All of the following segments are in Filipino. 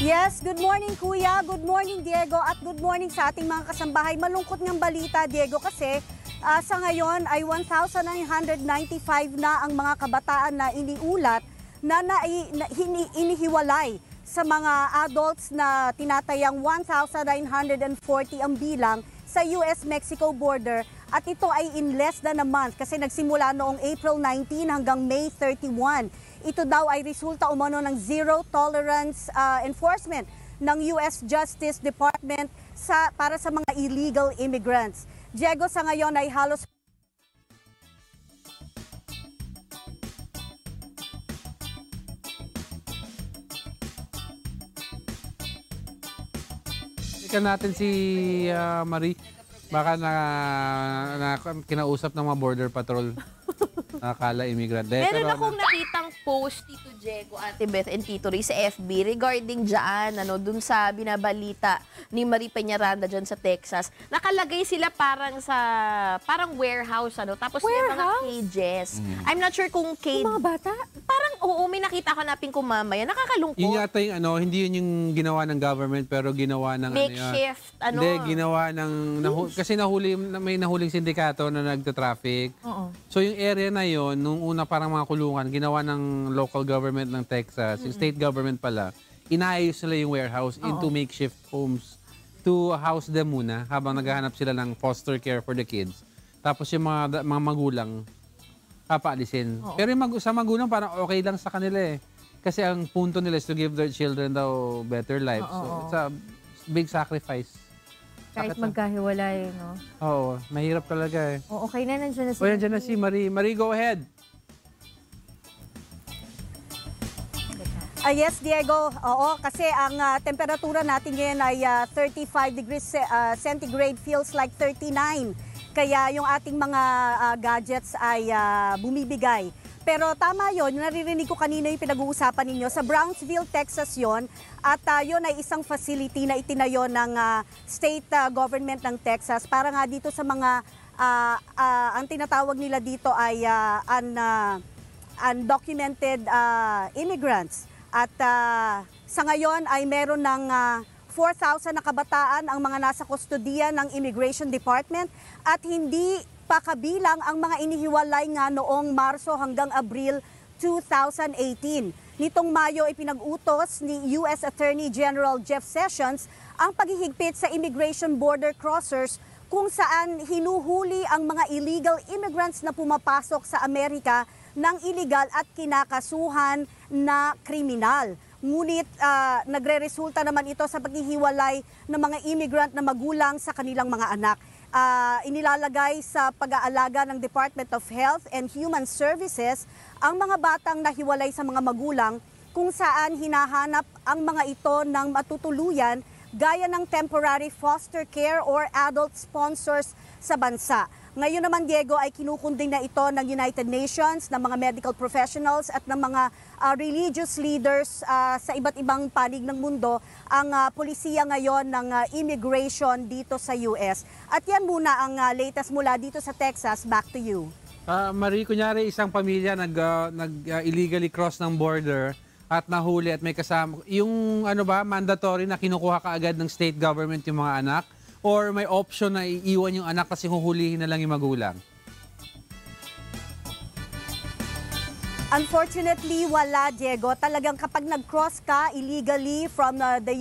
Yes, good morning Kuya, good morning Diego, at good morning sa ating mga kasambahay. Malungkot ng balita Diego kasi sa ngayon ay 1,995 na ang mga kabataan na iniulat na inihiwalay sa mga adults na tinatayang 1,940 ang bilang sa US-Mexico border, at ito ay in less than a month kasi nagsimula noong April 19 hanggang May 31. Ito daw ay resulta umano ng zero tolerance enforcement ng US Justice Department para sa mga illegal immigrants. Diego, sa ngayon ay halos Ikan natin si Marie. Baka na kinausap ng mga border patrol. Nakakala immigrant. Meron akong nakitang post, Tito Diego, Ate Beth, and Tito Ray sa FB regarding dyan, dun sa binabalita ni Marie Peñaranda dyan sa Texas. Nakalagay sila parang warehouse, tapos may mga cages. I'm not sure kung cage. Mga bata? Parang, oo, may nakita ka napin ko mamaya. Nakakalungkot. Yun yata yung hindi yun yung ginawa ng government, pero ginawa ng makeshift, Hindi, ginawa ng, kasi may nahuling sindikato na nagta-traffic. So yung area na yun, nung una parang mga kulungan, ginawa ng local government ng Texas, yung state government pala, inayos nila yung warehouse into makeshift homes to house them muna habang naghahanap sila ng foster care for the kids. Tapos yung mga magulang, papaalisin. Pero yung sa magulang parang okay lang sa kanila eh. Kasi ang punto nila is to give their children daw better lives. So it's a big sacrifice. Kahit magkahiwalay, no? Oo, mahirap talaga eh. O, okay na, nandiyan na si O, nandiyan na si Marie. Marie, go ahead. yes, Diego. Oo, kasi ang temperatura natin ngayon ay 35 degrees centigrade, feels like 39. Kaya yung ating mga gadgets ay bumibigay. Pero tama yon, naririnig ko kanina yung pinag-uusapan ninyo. Sa Brownsville, Texas yon, at yun ay isang facility na itinayo ng state government ng Texas para nga dito sa mga, ang tinatawag nila dito ay undocumented immigrants. At sa ngayon ay meron ng 4,000 na kabataan ang mga nasa kustodiya ng Immigration Department, at hindi pa kabilang ang mga inihiwalay nga noong Marso hanggang Abril 2018. Nitong Mayo ay pinag-utos ni US Attorney General Jeff Sessions ang paghihigpit sa immigration border crossers, kung saan hinuhuli ang mga illegal immigrants na pumapasok sa Amerika ng illegal at kinakasuhan na kriminal. Ngunit nagre-resulta naman ito sa paghihiwalay ng mga immigrant na magulang sa kanilang mga anak. Inilalagay sa pag-aalaga ng Department of Health and Human Services ang mga batang nahiwalay sa mga magulang, kung saan hinahanap ang mga ito ng matutuluyan gaya ng temporary foster care or adult sponsors sa bansa. Ngayon naman, Diego, ay kinukunding na ito ng United Nations, ng mga medical professionals at ng mga religious leaders sa iba't ibang panig ng mundo ang polisiya ngayon ng immigration dito sa US. At yan muna ang latest mula dito sa Texas. Back to you. Marie, kunyari isang pamilya illegally cross ng border at nahuli at may kasama, yung mandatory na kinukuha kaagad ng state government yung mga anak? Or may option na iiwan yung anak kasi huhulihin na lang yung magulang? Unfortunately, wala, Diego. Talagang kapag nag-cross ka illegally from the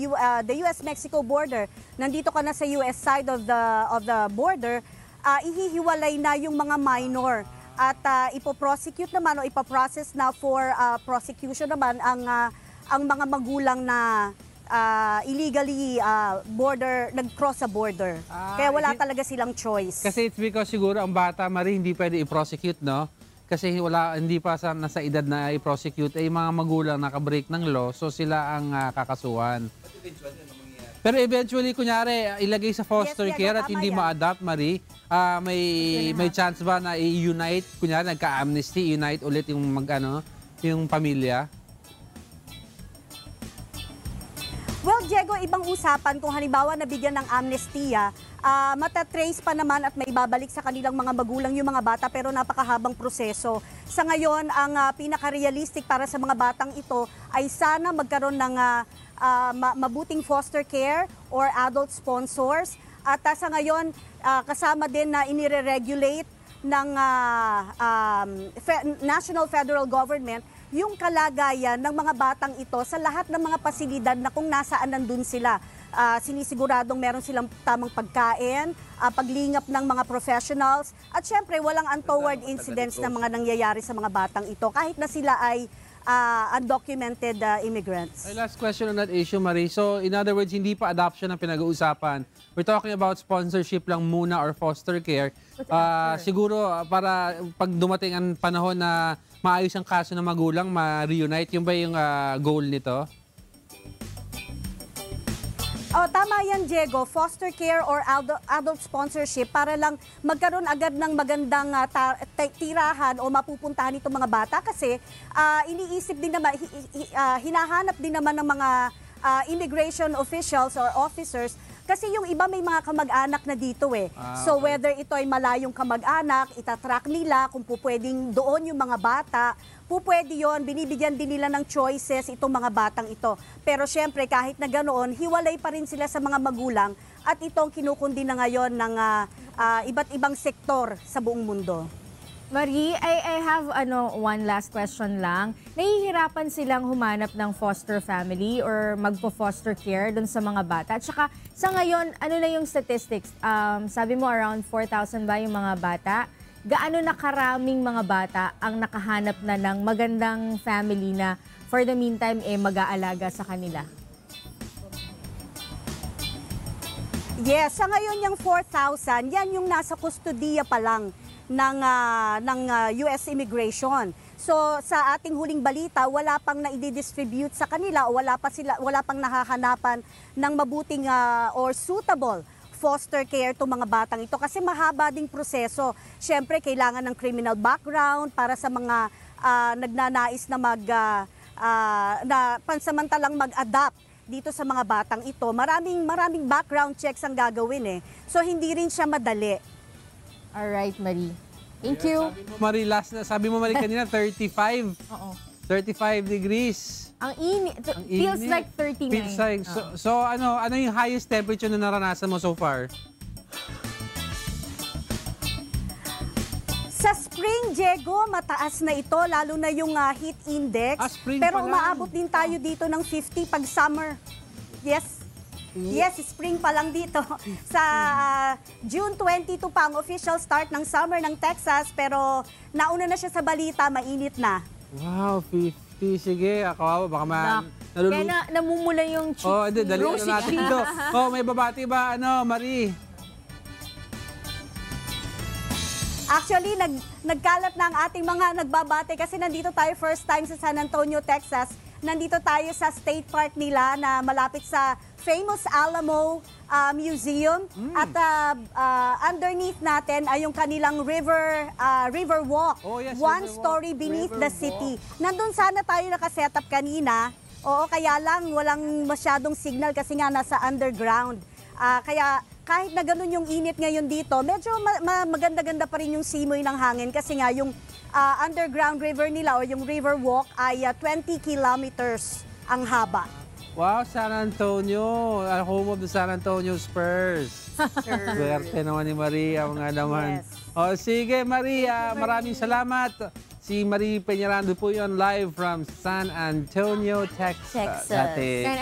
US-Mexico border, nandito ka na sa US side of the border, ihihiwalay na yung mga minor. At ipoprosecute naman o ipoprocess na for prosecution naman ang mga magulang na illegally nag-cross sa border. Kaya wala talaga silang choice. Kasi it's because siguro ang bata, Marie, hindi pwede i-prosecute, no? Kasi hindi pa nasa edad na i-prosecute. Yung mga magulang nakabreak ng law, so sila ang kakasuhan. Pero eventually, kunyari, ilagay sa foster care at hindi ma-adopt, Marie, may chance ba na i-unite? Kunyari, nagka-amnesty, unite ulit yung yung pamilya? Well, Diego, ibang usapan kung halimbawa nabigyan ng amnestiya, matatrace pa naman at may babalik sa kanilang mga magulang yung mga bata, pero napakahabang proseso. Sa ngayon, ang pinaka-realistic para sa mga batang ito ay sana magkaroon ng mabuting foster care or adult sponsors. At sa ngayon, kasama din na inire-regulate ng national federal government yung kalagayan ng mga batang ito sa lahat ng mga pasilidad na kung nasaan nandun sila. Sinisiguradong meron silang tamang pagkain, paglingap ng mga professionals, at syempre walang untoward incidents na mga nangyayari sa mga batang ito kahit na sila ay undocumented immigrants. My last question on that issue, Marie. So, in other words, hindi pa adoption ang pinag-uusapan. We're talking about sponsorship lang muna or foster care. Siguro, para pag dumating ang panahon na maayos ang kaso ng magulang, ma-reunite, yun ba yung goal nito? Oh, tama yan, Diego. Foster care or adult sponsorship para lang magkaroon agad ng magandang tirahan o mapupuntahan itong mga bata kasi iniisip din naman, hinahanap din naman ng mga immigration officials or officers kasi yung iba may mga kamag-anak na dito eh. So Okay. whether ito ay malayong kamag-anak, itatrack nila kung pwedeng doon yung mga bata, pwede yon, binibigyan din nila ng choices itong mga batang ito. Pero syempre kahit na ganoon, hiwalay pa rin sila sa mga magulang at itong kinukundi na ngayon ng iba't ibang sektor sa buong mundo. Marie, I have one last question lang. Nahihirapan silang humanap ng foster family or magpo-foster care dun sa mga bata. At saka sa ngayon, ano na yung statistics? Sabi mo around 4,000 ba yung mga bata? Gaano na karaming mga bata ang nakahanap na ng magandang family na for the meantime mag-aalaga sa kanila? Yes, sa ngayon yung 4,000, yan yung nasa kustudiya pa lang ng US Immigration. So sa ating huling balita, wala pang na-distribute sa kanila o wala pang nahahanapan ng mabuting or suitable foster care itong mga batang ito kasi mahaba ding proseso. Siyempre, kailangan ng criminal background para sa mga nagnanais na na pansamantalang mag-adapt dito sa mga batang ito. Maraming background checks ang gagawin eh. So hindi rin siya madali. Alright, Marie. Thank you. Sabi mo, Marie, kanina 35. Oo. 35 degrees. Ang init. Ang Feels init. like 39. Feels like, so ano yung highest temperature na naranasan mo so far? Sa spring, Diego, mataas na ito, lalo na yung heat index. Spring Pero pa lang. umaabot din tayo dito ng 50 pag summer. Yes. Yes, spring pa lang dito. Sa June 22 pa ang official start ng summer ng Texas, pero nauna na siya sa balita, mainit na. Wow, 50. Sige, ako baka Kaya namumula yung cheeks. Oh, hindi, dali Rosy na natin cheeks. ito. Oh, may babati ba, Marie? Actually, nagkalat na ang ating mga nagbabate kasi nandito tayo first time sa San Antonio, Texas. Nandito tayo sa state park nila na malapit sa famous Alamo Museum. At underneath natin ay yung kanilang river walk. Oh, yes, One river walk. story beneath River the city. Nandun sana tayo nakasetup kanina. Oo, kaya lang walang masyadong signal kasi nga nasa underground. Kaya kahit na ganun yung init ngayon dito, medyo maganda-ganda pa rin yung simoy ng hangin kasi nga yung underground river nila o yung river walk ay 20 kilometers ang haba. Wow, San Antonio. Home of the San Antonio Spurs. Swerte naman ni Maria, mga naman. Yes. O, sige, Maria, maraming salamat. Si Marie Peñarando po yun live from San Antonio, Texas. Texas. Dati. San